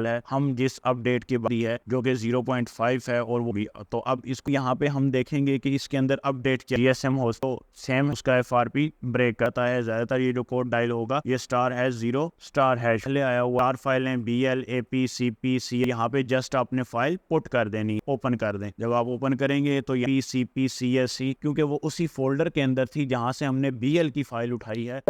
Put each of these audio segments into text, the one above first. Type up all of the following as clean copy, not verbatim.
है हम जिस अपडेट की बात है जो कि 0.5 है और वो भी तो अब इसको यहाँ पे हम देखेंगे कि इसके अंदर अपडेट क्या GSM हो तो सेम उसका FRP ब्रेक करता है। ज्यादातर ये जो कोड डायल होगा ये *0*# पहले आया हुआ आर फाइल है BL AP CP C। यहाँ पे जस्ट आपने फाइल पुट कर देनी, ओपन कर दें। जब आप ओपन करेंगे तो ये CP CSC क्योंकि वो उसी फोल्डर के अंदर थी जहाँ से हमने BL की फाइल उठाई है।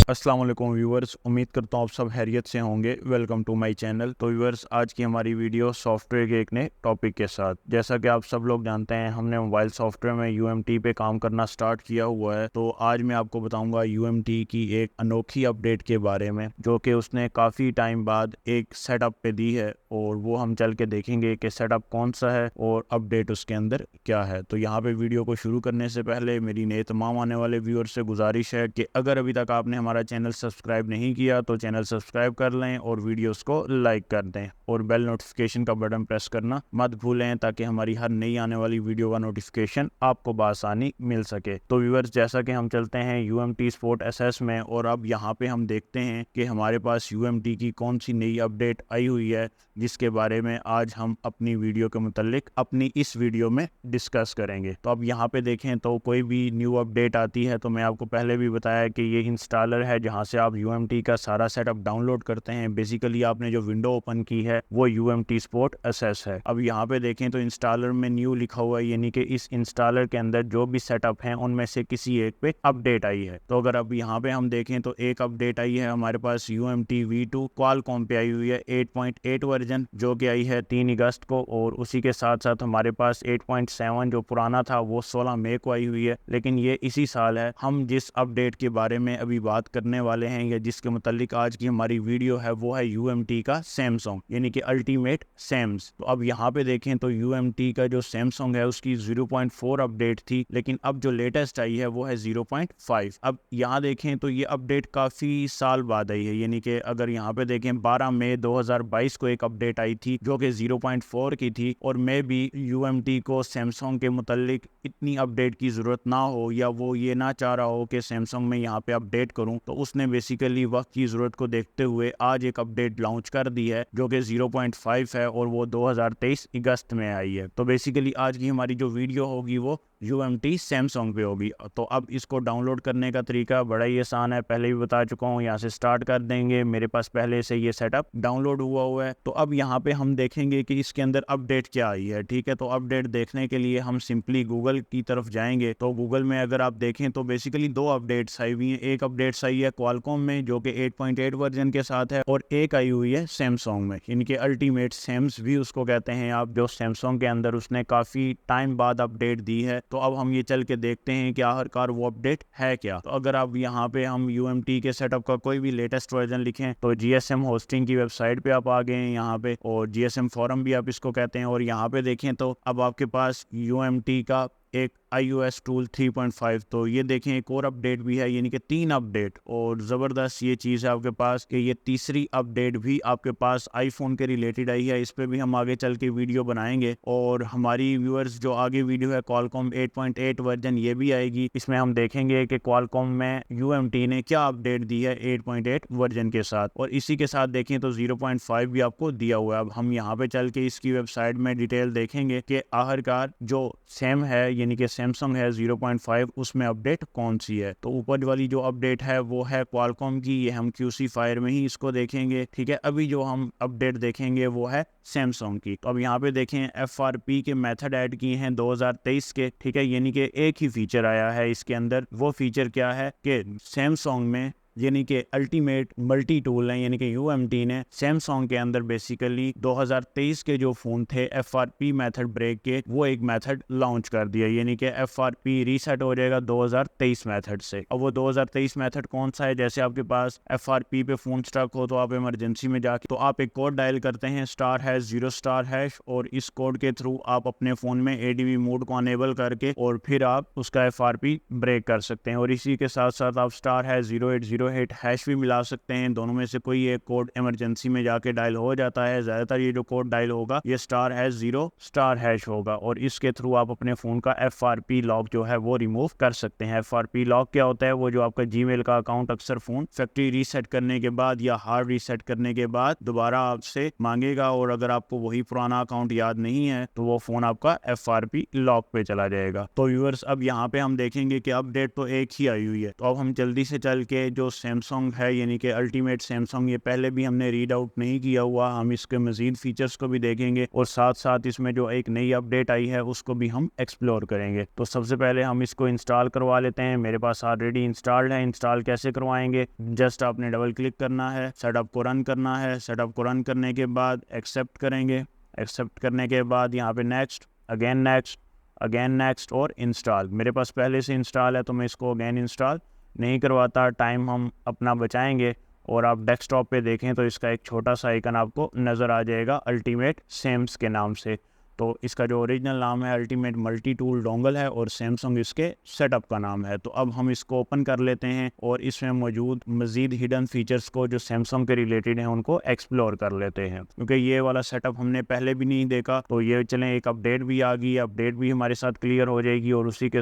अस्सलाम वालेकुम व्यूअर्स, उम्मीद करता हूँ आप सब खैरियत से होंगे। Welcome to my channel. तो व्यूअर्स, आज की हमारी वीडियो सॉफ्टवेयर के एक नए टॉपिक के साथ। जैसा कि आप सब लोग जानते हैं हमने मोबाइल सॉफ्टवेयर में UMT पे काम करना स्टार्ट किया हुआ है। तो आज मैं आपको बताऊंगा UMT की एक अनोखी अपडेट के बारे में जो कि उसने काफ़ी टाइम बाद एक सेटअप पे दी है और वो हम चल के देखेंगे कि सेटअप कौन सा है और अपडेट उसके अंदर क्या है। तो यहाँ पे वीडियो को शुरू करने से पहले मेरी नए तमाम आने वाले व्यूअर से गुजारिश है कि अगर अभी तक आपने हमारा चैनल सब्सक्राइब नहीं किया तो चैनल सब्सक्राइब कर लें और वीडियोस को लाइक कर दें और बेल नोटिफिकेशन का बटन प्रेस करना मत भूलें ताकि हमारी हर नई आने वाली वीडियो का नोटिफिकेशन आपको बआसानी मिल सके। तो व्यूअर्स, जैसा कि हम चलते हैं UMT स्पोर्ट SS में और अब यहाँ पे हम देखते हैं कि हमारे पास UMT की कौन सी नई अपडेट आई हुई है जिसके बारे में आज हम अपनी वीडियो के मुतालिक अपनी इस वीडियो में डिस्कस करेंगे। तो अब यहाँ पे देखें तो कोई भी न्यू अपडेट आती है तो मैं आपको पहले भी बताया कि ये इंस्टॉलर है जहाँ से आप UMT का सारा सेटअप डाउनलोड करते हैं। बेसिकली आपने जो विंडो ओपन की है वो UMT स्पोर्ट SS है। अब यहाँ पे देखें तो इंस्टॉलर में न्यू लिखा हुआ है, यानी कि इस इंस्टॉलर के अंदर जो भी सेटअप है उनमें से किसी एक पे अपडेट आई है। तो अगर अब यहाँ पे हम देखें तो एक अपडेट आई है हमारे पास UMT V2 क्वालकॉम पे आई हुई है 8.8 वर्जन जो कि आई है 3 अगस्त को, और उसी के साथ साथ हमारे पास 8.7 जो पुराना था वो 16 मई को आई हुई है, लेकिन ये इसी साल है। हम जिस अपडेट के बारे में अभी बात करने वाले हैं या जिसके मुतालिक आज की हमारी वीडियो है वो है UMT का सैमसंग यानी कि अल्टीमेट सैम्स। तो अब यहाँ पे देखें तो UMT का जो सैमसंग है उसकी 0.4 अपडेट थी, लेकिन अब जो लेटेस्ट आई है वो है 0.5। अब यहाँ देखें तो ये अपडेट काफ़ी साल बाद आई है, यानी कि अगर यहाँ पे देखें 12 मई 2022 को एक अपडेट आई थी जो कि 0.4 की थी, और मैं भी UMT को सैमसंग के मुतालिक इतनी अपडेट की ज़रूरत ना हो या वो ये ना चाह रहा हो कि सैमसंग में यहाँ पे अपडेट करूँ, तो उसने बेसिकली वक्त की ज़रूरत को देखते हुए आज एक अपडेट लॉन्च कर दी है जो कि 0.5 है और वो 2023 अगस्त में आई है। तो बेसिकली आज की हमारी जो वीडियो होगी वो UMT सैमसंग पे होगी। तो अब इसको डाउनलोड करने का तरीका बड़ा ही आसान है, पहले भी बता चुका हूँ। यहाँ से स्टार्ट कर देंगे, मेरे पास पहले से ये सेटअप डाउनलोड हुआ है। तो अब यहाँ पे हम देखेंगे कि इसके अंदर अपडेट क्या आई है। ठीक है, तो अपडेट देखने के लिए हम सिंपली गूगल की तरफ जाएंगे। तो गूगल में अगर आप देखें तो बेसिकली दो अपडेट्स आई हुई हैं। एक अपडेट्स आई है क्वालकॉम में जो कि 8.8 वर्जन के साथ है, और एक आई हुई है सैमसंग में, इनके अल्टीमेट सैम्स भी उसको कहते हैं आप, जो सैमसंग के अंदर उसने काफ़ी टाइम बाद अपडेट दी है। तो अब हम ये चल के देखते हैं कि आखिरकार वो अपडेट है क्या। तो अगर आप यहाँ पे हम UMT के सेटअप का कोई भी लेटेस्ट वर्जन लिखें तो GSM होस्टिंग की वेबसाइट पे आप आ गए हैं यहाँ पे, और GSM फोरम भी आप इसको कहते हैं, और यहाँ पे देखें तो अब आपके पास UMT का एक iOS टूल 3.5। तो ये देखें एक और अपडेट भी है, यानी कि 3 अपडेट, और ज़बरदस्त ये चीज़ है आपके पास कि ये तीसरी अपडेट भी आपके पास आईफोन के रिलेटेड आई है। इस पर भी हम आगे चल के वीडियो बनाएंगे, और हमारी व्यूअर्स जो आगे वीडियो है क्वालकॉम 8.8 वर्जन ये भी आएगी। इसमें हम देखेंगे कि क्वालकॉम में UMT ने क्या अपडेट दी है 8.8 वर्जन के साथ, और इसी के साथ देखें तो 0.5 भी आपको दिया हुआ है। अब हम यहाँ पे चल के इसकी वेबसाइट में डिटेल देखेंगे कि आखिरकार जो सैम है यानी कि सैमसंग है 0.5 उसमें अपडेट कौन सी है। तो ऊपर वाली जो अपडेट है वो है क्वालकॉम की, ये हम QC फायर में ही इसको देखेंगे। ठीक है, अभी जो हम अपडेट देखेंगे वो है सैमसंग की। तो अब यहाँ पे देखें FRP के मेथड ऐड किए हैं 2023 के। ठीक है, यानी कि एक ही फीचर आया है इसके अंदर। वो फीचर क्या है कि सैमसंग में यानी कि अल्टीमेट मल्टी टूल है, यानी कि UMT ने सैमसंग के अंदर बेसिकली 2023 के जो फ़ोन थे FRP मेथड ब्रेक के, वो एक मेथड लॉन्च कर दिया, यानी कि FRP रीसेट हो जाएगा 2023 मेथड से। अब वो 2023 मेथड कौन सा है? जैसे आपके पास FRP पे फ़ोन स्टक हो तो आप इमरजेंसी में जाके तो आप एक कोड डायल करते हैं *0*#, और इस कोड के थ्रू आप अपने फ़ोन में ADB मोड को अनेबल करके और फिर आप उसका FRP ब्रेक कर सकते हैं। और इसी के साथ साथ आप *080 जो है हैश भी मिला सकते हैं, दोनों में से कोई एक कोड इमरजेंसी में जाके डायल हो जाता है। ज़्यादातर ये जो कोड डायल होगा ये *#0* होगा और इसके थ्रू आप अपने फ़ोन का FRP लॉक जो है वो रिमूव कर सकते हैं। FRP लॉक क्या होता है? वो जो आपका जीमेल का अकाउंट अक्सर फ़ोन फैक्ट्री रीसेट करने के बाद या हार्ड रीसेट करने के बाद दोबारा आपसे मांगेगा, और अगर आपको वही पुराना अकाउंट याद नहीं है तो वो फ़ोन आपका FRP लॉक पे चला जाएगा। तो व्यूअर्स, अब यहाँ पे हम देखेंगे कि अपडेट तो एक ही आई हुई है, तो अब हम जल्दी से चल के जो सैमसंग है यानी कि अल्टीमेट सैमसंग, ये पहले भी हमने रीड आउट नहीं किया हुआ, हम इसके मजीद फीचर्स को भी देखेंगे और साथ साथ इसमें जो एक नई अपडेट आई है उसको भी हम एक्सप्लोर करेंगे। तो सबसे पहले हम इसको इंस्टॉल करवा लेते हैं। मेरे पास ऑलरेडी इंस्टॉल्ड है। इंस्टॉल कैसे करवाएंगे? जस्ट आपने डबल क्लिक करना है, सेटअप को रन करना है। सेटअप को रन करने के बाद एक्सेप्ट करेंगे। एक्सेप्ट करने के बाद यहाँ पे नेक्स्ट, अगेन नेक्स्ट और इंस्टॉल। मेरे पास पहले से इंस्टॉल है तो मैं इसको अगेन इंस्टॉल नहीं करवाता, टाइम हम अपना बचाएंगे। और आप डेस्कटॉप पे देखें तो इसका एक छोटा सा आइकन आपको नज़र आ जाएगा अल्टीमेट सैम्स के नाम से। तो इसका जो ओरिजिनल नाम है अल्टीमेट मल्टी टूल डोंगल है और सैमसंग इसके सेटअप का नाम है। तो अब हम इसको ओपन कर लेते हैं और इसमें मौजूद मज़ीद हिडन फीचर्स को जो सैमसंग के रिलेटेड हैं उनको एक्सप्लोर कर लेते हैं, क्योंकि ये वाला सेटअप हमने पहले भी नहीं देखा। तो ये चलें, एक अपडेट भी आ गई, अपडेट भी हमारे साथ क्लियर हो जाएगी और उसी के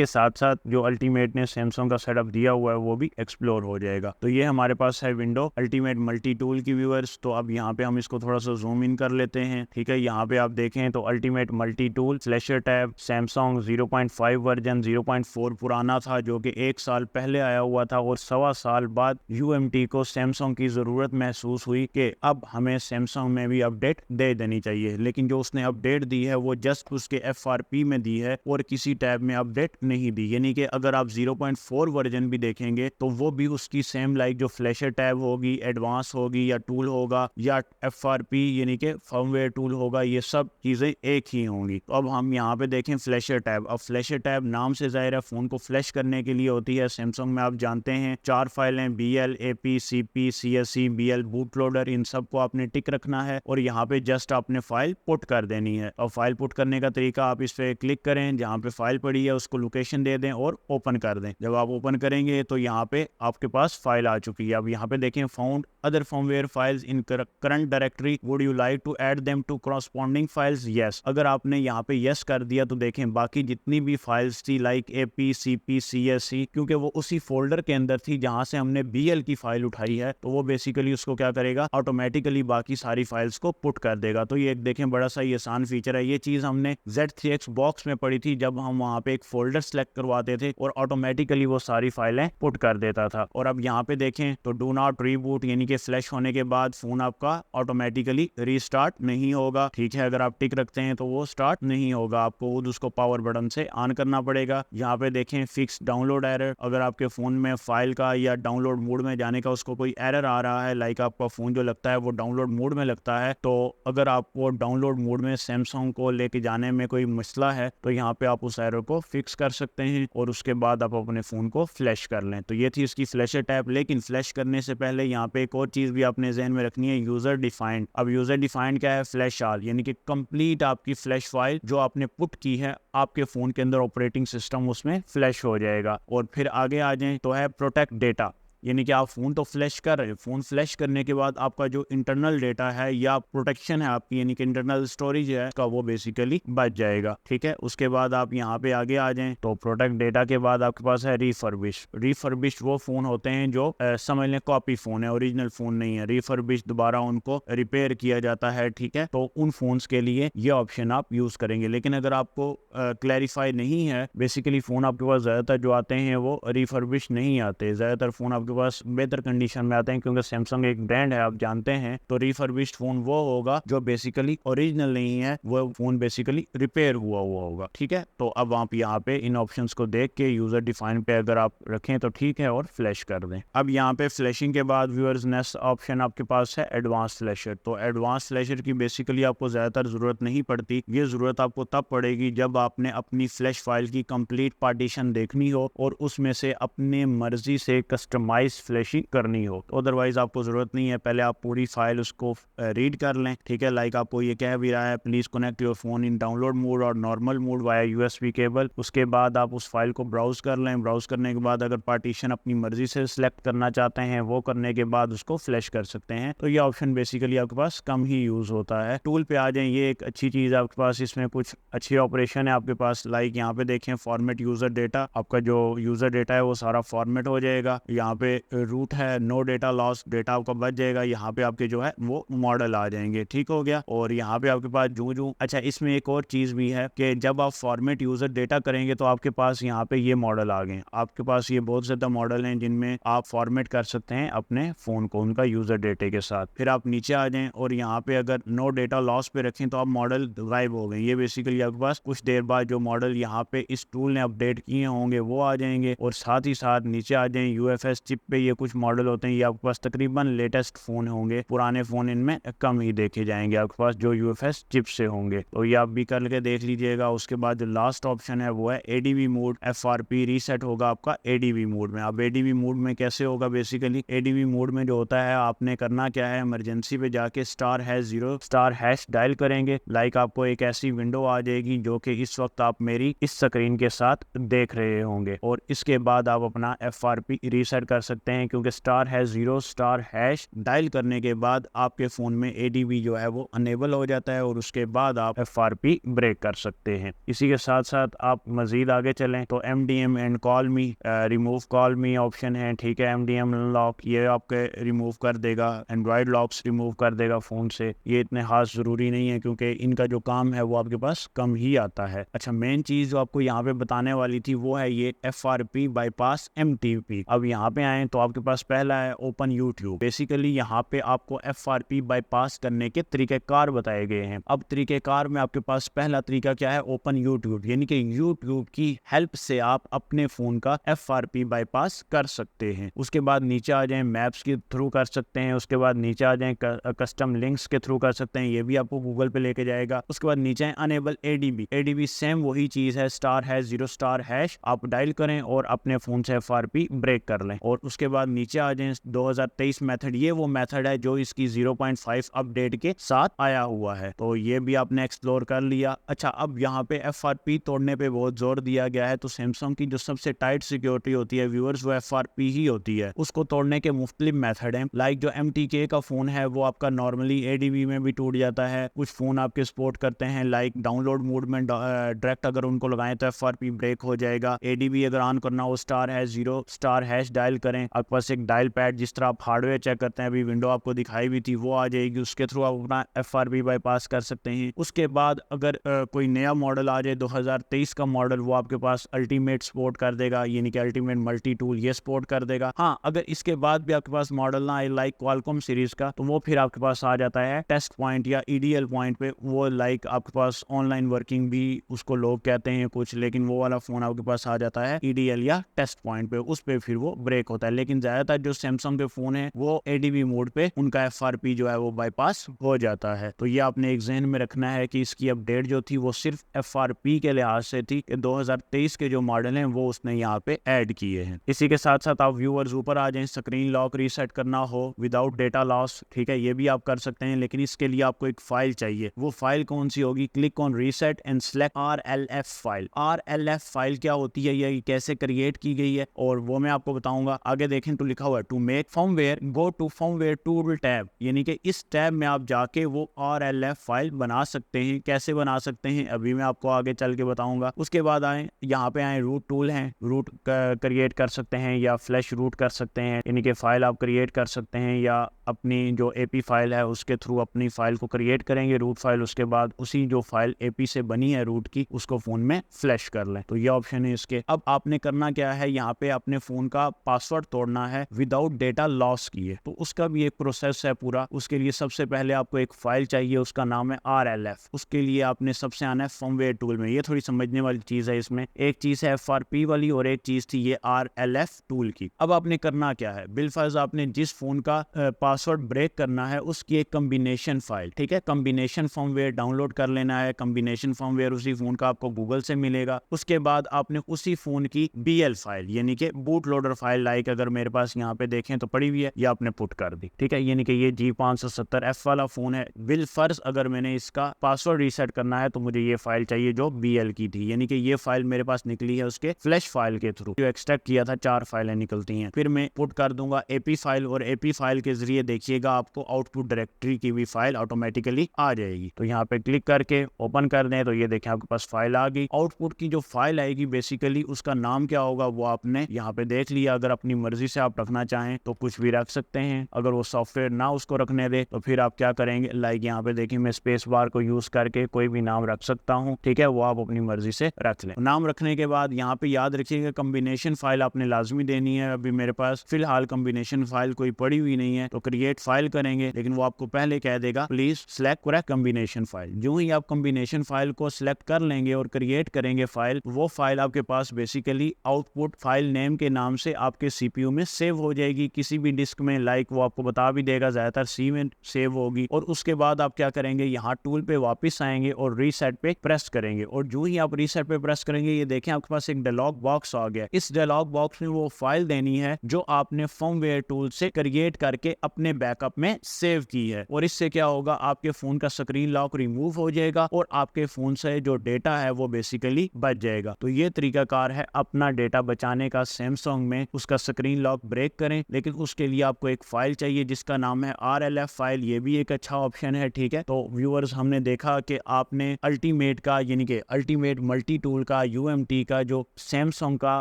साथ साथ जो अल्टीमेट ने सैमसंग का सेटअप दिया हुआ है वो भी एक्सप्लोर हो जाएगा। तो ये हमारे पास है विंडो अल्टीमेट मल्टी टूल की व्यूअर्स। तो अब यहाँ पे हम इसको थोड़ा सा जूम इन कर लेते हैं। ठीक है, यहाँ पे आप देखें तो ultimate multi tool flasher tab Samsung 0.5 version 0.4 पुराना था जो कि 1 साल पहले आया हुआ था, और 1.25 साल बाद UMT को सैमसंग की ज़रूरत महसूस हुई कि अब हमें सैमसंग में भी अपडेट दे देनी चाहिए। लेकिन जो उसने अपडेट दी है वो जस्ट उसके FRP में दी है और किसी टैब में अपडेट नहीं दी। यानी कि अगर आप 0.4 वर्जन भी देखेंगे तो वो भी उसकी सेम लाइक जो फ्लैशर टैब होगी, एडवांस होगी या टूल होगा या FRP यानी कि फर्मवेयर टूल होगा, ये सब चीज़ें एक ही होंगी। तो अब हम यहाँ पे देखें फ्लैशर टैब। अब फ्लैशर टैब नाम से ज़ाहिर है फ़ोन को फ्लैश करने के लिए होती है। सैमसंग में आप जानते हैं 4 फाइलें BL, AP, CP, CSE, BL bootloader, इन सब को आपने टिक रखना है और यहाँ पे जस्ट आपने फाइल पुट कर देनी है। और फाइल पुट करने का तरीका, आप इस पर क्लिक करें, जहाँ पे फाइल पड़ी है उसको लोकेशन दे दें और ओपन कर दें। जब आप ओपन करेंगे तो यहाँ पे आपके पास फाइल आ चुकी है। अब यहाँ पे देखें found other firmware files in current directory, would you like to add them to corresponding files? Yes. अगर आपने यहाँ पे यस कर दिया तो देखें बाकी जितनी भी फाइल्स थी लाइक AP, CP, CSE, क्योंकि वो उसी फोल्डर के अंदर थी जहाँ से हमने BL की फाइल उठाई है, तो वो बेसिकली उसको क्या करेगा, ऑटोमेटिकली बाकी सारी फाइल्स को पुट कर देगा। तो ये देखें बड़ा सा ये आसान फीचर है। ये चीज़ हमने Z3X बॉक्स में पढ़ी थी जब हम वहाँ पे एक फोल्डर सेलेक्ट करवाते थे और ऑटोमेटिकली वो सारी फाइलें पुट कर देता था। और अब यहाँ पे देखें तो डू नॉट रीबूट, यानी कि फ्लैश होने के बाद फोन आपका ऑटोमेटिकली रीस्टार्ट नहीं होगा। ठीक है, अगर आप टिक रखते हैं तो वो स्टार्ट नहीं होगा, आपको खुद उसको पावर बटन से ऑन करना पड़ेगा। यहाँ पे देखें फिक्स डाउनलोड एरर, अगर आपके फोन में फाइल का या डाउनलोड मोड में जाने का उसको कोई एरर आ रहा है, लाइक आपका फोन जो लगता है वो डाउनलोड मोड में लगता है, तो अगर आपको डाउनलोड मोड में सैमसंग को लेके जाने में कोई मसला है तो यहाँ पे आप उस एरर को फिक्स कर सकते हैं और उसके बाद आप अपने फोन को फ्लैश कर लें। तो ये थी इसकी फ्लैशर टैब। लेकिन फ्लैश करने से पहले यहाँ पे एक और चीज भी आपने ज़हन में रखनी है, यूजर डिफाइंड। अब यूजर डिफाइंड क्या है? फ्लैश ऑल, यानी कि कंप्लीट आपकी फ्लैश फाइल जो आपने पुट की है आपके फोन के अंदर ऑपरेटिंग सिस्टम उसमें फ्लैश हो जाएगा। और फिर आगे आ जाएं तो है प्रोटेक्ट डेटा, यानी कि आप फ़ोन तो फ्लैश कर रहे हैं, फ़ोन फ्लैश करने के बाद आपका जो इंटरनल डेटा है या प्रोटेक्शन है आपकी, यानी कि इंटरनल स्टोरेज है का, वो बेसिकली बच जाएगा। ठीक है, उसके बाद आप यहाँ पे आगे आ जाएं तो प्रोटेक्ट डेटा के बाद आपके पास है रिफर्बिश वो फ़ोन होते हैं जो समझ लें कॉपी फ़ोन है, ओरिजिनल फ़ोन नहीं है। रिफर्बिश दोबारा उनको रिपेयर किया जाता है। ठीक है, तो उन फ़ोन्स के लिए ये ऑप्शन आप यूज़ करेंगे। लेकिन अगर आपको क्लैरिफाई नहीं है, बेसिकली फ़ोन आपके पास ज़्यादातर जो आते हैं वो रिफर्बिश नहीं आते, ज़्यादातर फ़ोन आपके पास बेहतर कंडीशन में आते हैं क्योंकि सैमसंग एक ब्रांड है आप जानते हैं। तो रिफर्बिश्ड फोन वो होगा जो बेसिकली ओरिजिनल नहीं है, वो फोन बेसिकली रिपेयर हुआ होगा। ठीक है, तो अब आप यहाँ पे इन ऑप्शंस को देख के यूजर डिफाइन पे अगर आप रखें तो ठीक है और फ्लैश कर दें। अब यहाँ पे फ्लैशिंग के बाद व्यूअर्स नेक्स्ट ऑप्शन आपके पास है एडवांस फ्लैशर। तो एडवांस फ्लैशर की बेसिकली आपको ज्यादातर जरूरत नहीं पड़ती, ये जरूरत आपको तब पड़ेगी जब आपने अपनी फ्लैश फाइल की कंप्लीट पार्टीशन देखनी हो और उसमें से अपने मर्जी से कस्टमाइज नाइस फ्लैशिंग करनी हो। अदरवाइज आपको जरूरत नहीं है, पहले आप पूरी फाइल उसको रीड कर लें, ठीक है। लाइक आपको ये कह भी रहा है please connect your phone in download mode और normal mode via USB cable. उसके बाद आप उस फाइल को ब्राउज कर लें। ब्राउज करने के बाद अगर पार्टीशन अपनी मर्जी से सिलेक्ट करना चाहते हैं, वो करने के बाद उसको फ्लैश कर सकते हैं। तो ये ऑप्शन बेसिकली आपके पास कम ही यूज होता है। टूल पे आ जाए, ये एक अच्छी चीज आपके पास, इसमें कुछ अच्छी ऑपरेशन है आपके पास। लाइक यहाँ पे देखें फॉर्मेट यूजर डेटा, आपका जो यूजर डेटा है वो सारा फॉर्मेट हो जाएगा। यहाँ पे रूट है, नो डेटा लॉस, डेटा आपका बच जाएगा। यहाँ पे आपके जो है वो मॉडल आ जाएंगे, ठीक हो गया। और यहाँ पे आपके पास जो अच्छा, इसमें एक और चीज भी है कि जब आप फॉर्मेट यूजर डेटा करेंगे तो आपके पास यहाँ पे ये मॉडल आ गए। आपके पास ये बहुत ज्यादा मॉडल हैं जिनमें आप फॉर्मेट कर सकते हैं अपने फोन को उनका यूजर डेटा के साथ। फिर आप नीचे आ जाएं और यहाँ पे अगर नो डेटा लॉस पे रखें तो आप मॉडल गायब हो गए। ये बेसिकली आपके पास कुछ देर बाद जो मॉडल यहाँ पे इस टूल ने अपडेट किए होंगे वो आ जाएंगे। और साथ ही साथ नीचे आ जाएं यूएफएस चिप पे ये कुछ मॉडल होते हैं, ये आपके पास तकरीबन लेटेस्ट फोन होंगे, पुराने फोन इनमें कम ही देखे जाएंगे आपके पास जो यूएफएस चिप से होंगे। तो ये आप भी करके देख लीजिएगा। उसके बाद जो लास्ट ऑप्शन है वो है एडीवी मोड। एफआरपी रीसेट होगा आपका एडीवी मोड में। अब एडीवी मोड में कैसे होगा, बेसिकली एडीवी मोड में जो होता है आपने करना क्या है, इमरजेंसी पे जाके *0* डायल करेंगे। लाइक आपको एक ऐसी विंडो आ जाएगी जो कि इस वक्त आप मेरी इस स्क्रीन के साथ देख रहे होंगे। और इसके बाद आप अपना एफआरपी रीसेट कर सकते हैं, क्योंकि *0* डायल करने के बाद आपके फोन में एडीवी जो है वो अनेबल हो जाता है और उसके बाद आप एफआरपी ब्रेक कर सकते हैं। इसी के साथ साथ आप मजीद आगे चलें तो MDM and call me, remove call me option है, ठीक है। MDM लॉक ये आपके रिमूव कर देगा, एंड्रॉयड लॉक्स रिमूव कर देगा फोन से। ये इतने खास जरूरी नहीं है क्योंकि इनका जो काम है वो आपके पास कम ही आता है। अच्छा, मेन चीज जो आपको यहाँ पे बताने वाली थी वो है ये FRP बाईपास MTP। अब यहाँ पे आए तो आपके पास पहला है ओपन यूट्यूब। बेसिकली यहाँ पे आपको FRP बाईपास करने के तरीकेकार बताए गए हैं। अब तरीकेकार में आपके पास पहला तरीका क्या है, ओपन यूट्यूब, यानी कि यूट्यूब की हेल्प से आप अपने फोन का FRP बाईपास कर सकते हैं। उसके बाद नीचे आ जाएं, मैप्स के थ्रू कर सकते हैं। उसके बाद नीचे आ जाएं, कस्टम लिंक्स के थ्रू कर सकते हैं, ये भी आपको गूगल पे लेके जाएगा। उसके बाद नीचे अनेबल एडीबी सेम वही चीज है, *0* आप डायल करें और अपने फोन से FRP ब्रेक कर लें। और उसके बाद नीचे आ जाएं 2023 मेथड, ये वो मेथड है जो इसकी 0.5 अपडेट के साथ आया हुआ है, तो ये भी आपने एक्सप्लोर कर लिया। अच्छा, अब यहाँ पे FRP तोड़ने पे बहुत जोर दिया गया है, तो सैमसंग की जो सबसे टाइट सिक्योरिटी होती है व्यूअर्स, वो FRP ही होती है। उसको तोड़ने के मुख्तलिफ मेथड हैं। लाइक जो MTK का फोन है वो आपका नॉर्मली ADB में भी टूट जाता है। कुछ फोन आपके सपोर्ट करते हैं, लाइक डाउनलोड मोड में डायरेक्ट अगर उनको लगाएं तो FRP ब्रेक हो जाएगा। ADB अगर ऑन करना हो *0* डायल करें। आपके पास एक डायल पैड, जिस तरह आप हार्डवेयर चेक करते हैं, अभी विंडो आपको दिखाई भी थी, वो आ जाएगी। उसके थ्रू आप अपना FRP बाईपास कर सकते हैं। उसके बाद अगर कोई नया मॉडल आ जाए 2023 का मॉडल, वो आपके पास अल्टीमेट सपोर्ट कर देगा, यानी कि अल्टीमेट मल्टी टूल ये सपोर्ट कर देगा। हाँ, अगर इसके बाद भी आपके पास मॉडल ना आए लाइक क्वालकॉम सीरीज का, तो वो फिर आपके पास आ जाता है टेस्ट पॉइंट या EDL पॉइंट पे। वो लाइक आपके पास ऑनलाइन वर्किंग भी उसको लोग कहते हैं कुछ, लेकिन वो वाला फोन आपके पास आ जाता है EDL या टेस्ट पॉइंट पे, उस पे फिर वो ब्रेक होता है। लेकिन ज्यादातर जो सैमसंग के फोन है वो ADB मोड पे उनका FRP जो है वो बाईपास हो जाता है। तो ये आपने एक ज़हन में रखना है कि इसकी अपडेट जो थी वो सिर्फ FRP के लिहाज से थी कि 2023 के जो मॉडल हैं वो उसने यहाँ पे ऐड किए हैं। इसी के साथ साथ आप व्यूअर्स ऊपर आ जाएं, स्क्रीन लॉक रीसेट करना हो विदाउट डेटा लॉस, ठीक है, ये भी आप कर सकते हैं, लेकिन इसके लिए आपको एक फाइल चाहिए। वो फाइल कौन सी होगी, click on reset and select RLF file. RLF file क्या होती है, ये कैसे क्रिएट की गई है, और वो मैं आपको बताऊंगा। आगे देखें तो लिखा हुआ है to make firmware go to firmware tool tab, यानी कि इस टैब में आप जाके वो RLF फाइल बना सकते हैं। कैसे बना सकते हैं अभी मैं आपको आगे चल के बताऊंगा। उसके बाद आए, यहाँ पे आए, रूट टूल हैं, रूट क्रिएट कर सकते हैं या फ्लैश रूट कर सकते हैं, यानी कि फाइल आप क्रिएट कर सकते हैं या अपनी जो AP फाइल है उसके थ्रू अपनी फाइल को क्रिएट करेंगे, रूट फाइल। उसके बाद उसी जो फाइल AP से बनी है रूट की, उसको फोन में फ्लैश कर लें। तो ये ऑप्शन है इसके। अब आपने करना क्या है, यहाँ पे अपने फोन का पासवर्ड तोड़ना है विदाउट डेटा लॉस किए, तो उसका भी एक प्रोसेस है पूरा। उसके लिए सबसे पहले आपको एक फाइल चाहिए, उसका नाम है RLF। उसके लिए आपने सबसे आना है फर्मवेयर टूल में। ये थोड़ी समझने वाली चीज है, इसमें एक चीज है FRP वाली और एक चीज थी ये RLF टूल की। अब आपने करना क्या है, बिलफर्ज आपने जिस फोन का पासवर्ड ब्रेक करना है उसकी एक कॉम्बिनेशन फाइल, ठीक है, कॉम्बिनेशन फर्मवेयर डाउनलोड कर लेना है। कॉम्बिनेशन फर्मवेयर उसी फोन का आपको गूगल से मिलेगा। उसके बाद आपने उसी फोन की BL फाइल, यानी कि बूट लोडर फाइल, लाइक अगर मेरे पास यहाँ पे देखें तो पड़ी हुई है, या आपने पुट कर दी, ठीक है। यानी कि ये G570F वाला फोन है। बिल फर्ज अगर मैंने इसका पासवर्ड रीसेट करना है तो मुझे ये फाइल चाहिए जो BL की थी, यानी कि ये फाइल मेरे पास निकली है उसके फ्लैश फाइल के थ्रू, जो एक्सट्रैक्ट किया था 4 फाइलें निकलती हैं। फिर मैं पुट कर दूंगा AP फाइल, और AP फाइल के जरिए देखिएगा आपको आउटपुट डायरेक्टरी की भी फाइल ऑटोमेटिकली आ जाएगी। तो यहाँ पे क्लिक करके ओपन कर दें तो ये देखें आपके पास फाइल आ गई। आउटपुट की जो फाइल आएगी बेसिकली उसका नाम क्या होगा वो आपने यहाँ पे देख लिया। अगर अपनी मर्जी से आप रखना चाहें तो कुछ भी रख सकते हैं, अगर वो सॉफ्टवेयर ना उसको रखने दे तो फिर आप क्या करेंगे, लाइक यहाँ पे देखिए मैं स्पेस बार को यूज करके कोई भी नाम रख सकता हूँ, ठीक है। वो आप अपनी मर्जी से रख लें। नाम रखने के बाद यहाँ पे याद रखिएगा कम्बिनेशन फाइल आपने लाजमी देनी है। अभी मेरे पास फिलहाल कम्बिनेशन फाइल कोई पड़ी हुई नहीं है तो क्रिएट फाइल करेंगे, लेकिन वो आपको पहले कह देगा please select correct combination file. जो ही आप कम्बिनेशन फाइल को सिलेक्ट कर लेंगे और क्रिएट करेंगे फाइल, वो फाइल आपके पास बेसिकली आउटपुट फाइल नेम के नाम से आपके CPU में सेव हो जाएगी किसी भी डिस्क में, लाइक वो आपको बता भी देगा, ज्यादातर C में सेव होगी। और उसके बाद आप क्या करेंगे, यहाँ टूल पे वापस आएंगे और रीसेट पे प्रेस करेंगे, और जो ही आप रीसेट पे प्रेस करेंगे ये देखें आपके पास एक डायलॉग बॉक्स आ गया। इस डायलॉग बॉक्स में वो फाइल देनी है जो आपने फर्मवेयर टूल से क्रिएट करके अपने बैकअप में सेव की है, और इससे क्या होगा आपके फोन का स्क्रीन लॉक रिमूव हो जाएगा और आपके फोन से जो डेटा है वो बेसिकली बच जाएगा। तो ये तरीकाकार है अपना डेटा बचाने का सैमसंग में, उसका स्क्रीन लॉक ब्रेक करें। लेकिन उसके लिए आपको एक फाइल चाहिए जिसका नाम है RLF फाइल, ये भी एक अच्छा ऑप्शन है, ठीक है। तो व्यूअर्स हमने देखा कि आपने अल्टीमेट का यानी कि अल्टीमेट मल्टी टूल का UMT का जो सैमसंग का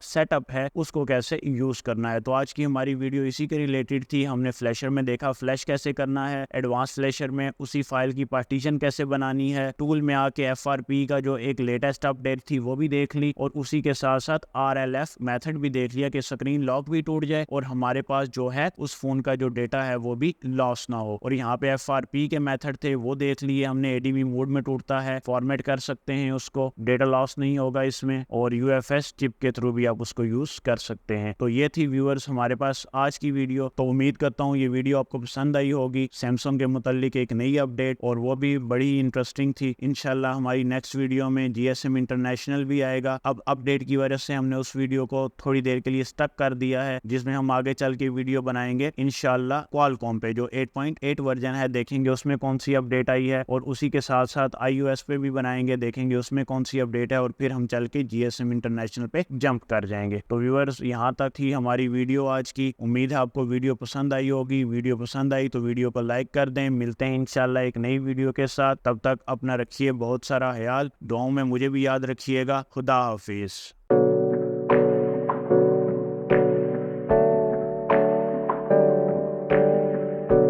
सेटअप है उसको कैसे यूज करना है। तो आज की हमारी वीडियो इसी के रिलेटेड थी। हमने फ्लैशर में देखा फ्लैश कैसे करना है, एडवांस फ्लैशर में उसी फाइल की पार्टीशन कैसे बनानी है, टूल में आके FRP का जो एक लेटेस्ट अपडेट थी वो भी देख ली, और उसी के साथ साथ RLF मेथड भी देख लिया कि स्क्रीन लॉक भी टूट जाए और हमारे पास जो है उस फोन का जो डेटा है वो भी लॉस ना हो। और यहाँ पे FRP के मेथड थे वो देख लिए हमने, ADB मोड में टूटता है, फॉर्मेट कर सकते हैं उसको, डेटा लॉस नहीं होगा इसमें, और UFS चिप के थ्रू भी आप उसको यूज कर सकते हैं। तो ये थी व्यूअर्स हमारे पास आज की वीडियो। तो उम्मीद करता हूँ ये वीडियो आपको पसंद आई होगी, सैमसंग के मुतालिक एक नई अपडेट, और वो भी बड़ी इंटरेस्टिंग थी। इंशाल्लाह हमारी नेक्स्ट वीडियो में GSM इंटरनेशनल भी आएगा। अब अपडेट की वजह से हमने उस वीडियो को थोड़ी देर के लिए स्टक कर दिया है, जिसमें हम आगे चल के वीडियो बनाएंगे इंशाल्लाह क्वालकॉम पे जो 8.8 वर्जन है, देखेंगे उसमें कौन सी अपडेट आई है, और उसी के साथ साथ iOS पे भी बनाएंगे, देखेंगे उसमें कौन सी अपडेट है, और फिर हम चल के GSM इंटरनेशनल पे जंप कर जाएंगे। तो व्यूअर्स यहाँ तक थी हमारी वीडियो आज की। उम्मीद है आपको वीडियो पसंद आई होगी। वीडियो पसंद आई तो वीडियो को लाइक कर दें। मिलते हैं इंशाल्लाह एक नई वीडियो के साथ, तब तक अपना रखिए बहुत सारा ख्याल, दुआओं में मुझे भी याद रखिएगा। खुदा हाफिज।